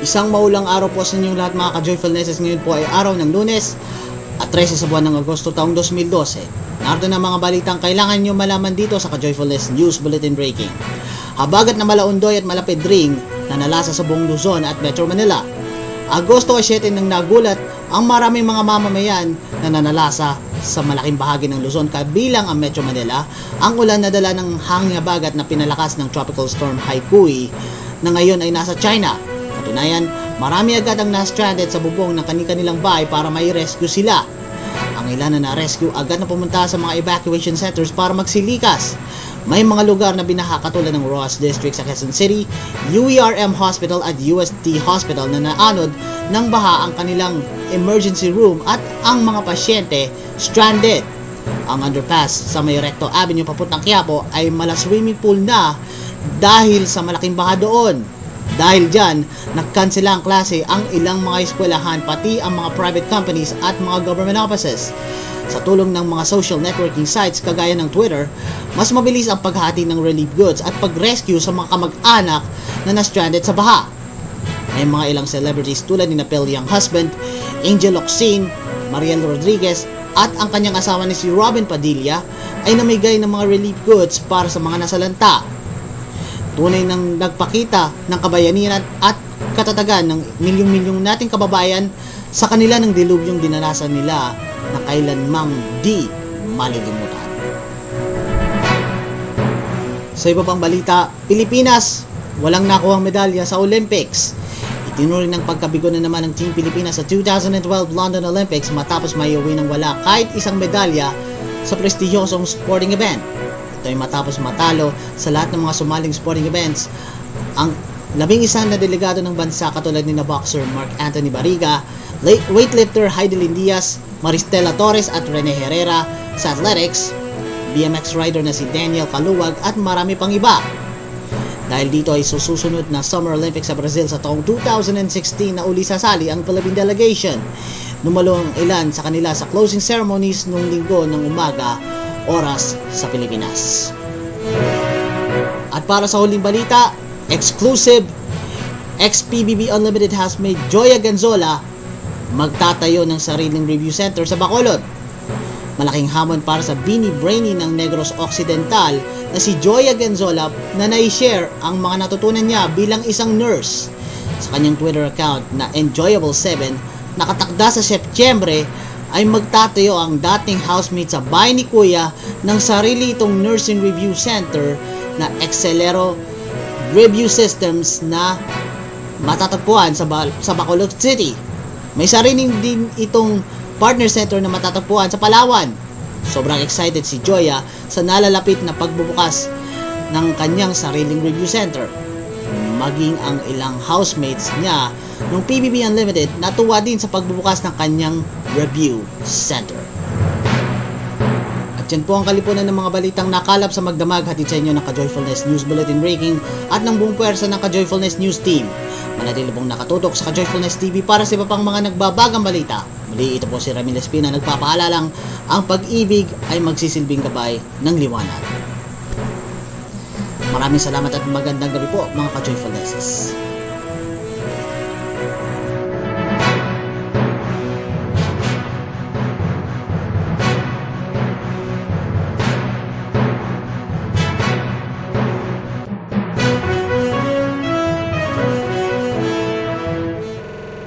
Isang maulang araw po sa inyong lahat mga ka-Joyfulnesses. Ngayon po ay araw ng Lunes at 13 sa buwan ng Agosto taong 2012. Narito na mga balitang kailangan nyo malaman dito sa ka-Joyfulness News Bulletin Breaking. Habagat na Malaundoy at Malapit Ring na nalasa sa buong Luzon at Metro Manila. Agosto 7 nang nagulat ang maraming mga mamamayan na nanalasa sa malaking bahagi ng Luzon kabilang ang Metro Manila. Ang ulan na dala ng hangin habagat na pinalakas ng Tropical Storm Haikui na ngayon ay nasa China. Katunayan, marami agad ang na-stranded sa bubong ng kanilang bahay para may rescue sila. Ang ilan na na-rescue agad na pumunta sa mga evacuation centers para magsilikas. May mga lugar na binaha katulad ng Roas District sa Quezon City, UERM Hospital at UST Hospital na naanod ng baha ang kanilang emergency room at ang mga pasyente stranded. Ang underpass sa May Recto Avenue papuntang Quiapo ay mala swimming pool na dahil sa malaking baha doon. Dahil dyan, nagkansela ang klase ang ilang mga eskwelahan pati ang mga private companies at mga government offices. Sa tulong ng mga social networking sites kagaya ng Twitter, mas mabilis ang paghati ng relief goods at pag-rescue sa mga kamag-anak na na-stranded sa baha. May mga ilang celebrities tulad ni Napel Young Husband, Angel Locsin, Mariel Rodriguez at ang kanyang asawa ni si Robin Padilla ay namigay ng mga relief goods para sa mga nasalanta. Tunay nang nagpakita ng kabayanihan at katatagan ng milyong-milyong nating kababayan sa kanila ng dilubyong dinanasan nila na kailanmang di malilimutan. Sa iba pang balita, Pilipinas walang nakuhang medalya sa Olympics. Itinuring ng pagkabigo na naman ng Team Pilipinas sa 2012 London Olympics matapos maiuwi ng wala kahit isang medalya sa prestigyosong sporting event. Ito ay matapos matalo sa lahat ng mga sumaling sporting events ang 11 na delegado ng bansa katulad ni na boxer Mark Anthony Barriga, weightlifter Heidelin Diaz, Maristela Torres at Rene Herrera sa athletics, BMX rider na si Daniel Kaluwag at marami pang iba. Dahil dito ay susunod na Summer Olympics sa Brazil sa taong 2016 na uli sasali ang Philippine delegation. Dumalo ang ilan sa kanila sa closing ceremonies noong linggo ng umaga oras sa Pilipinas. At para sa huling balita, exclusive, ex-PBB Unlimited housemate Joya Ganzola magtatayo ng sariling review center sa Bacolod. Malaking hamon para sa Bini Brainy ng Negros Occidental na si Joya Ganzola na nai-share ang mga natutunan niya bilang isang nurse. Sa kanyang Twitter account na Enjoyable7, nakatakda sa Setyembre ay magtatayo ang dating housemate sa bahay ni Kuya ng sarili itong nursing review center na Excelero Review Systems na matatagpuan sa Bacolod City. May sariling din itong partner center na matatagpuan sa Palawan. Sobrang excited si Joya sa nalalapit na pagbubukas ng kanyang sariling review center. Maging ang ilang housemates niya nung PBB Unlimited natuwa din sa pagbubukas ng kanyang review center. At yan po ang kalipunan ng mga balitang nakalap sa magdamag hatid sa inyo ng ka-Joyfulness News Bulletin Breaking at ng buong puwersa ng ka-Joyfulness News Team. Manatili pong nakatutok sa ka-Joyfulness TV para sa iba pang mga nagbabagang balita. Muli ito po si Ramil Espina nagpapaalalang ang pag-ibig ay magsisilbing gabay ng liwanag. Maraming salamat at magandang gabi po mga ka-Joyfulnesses.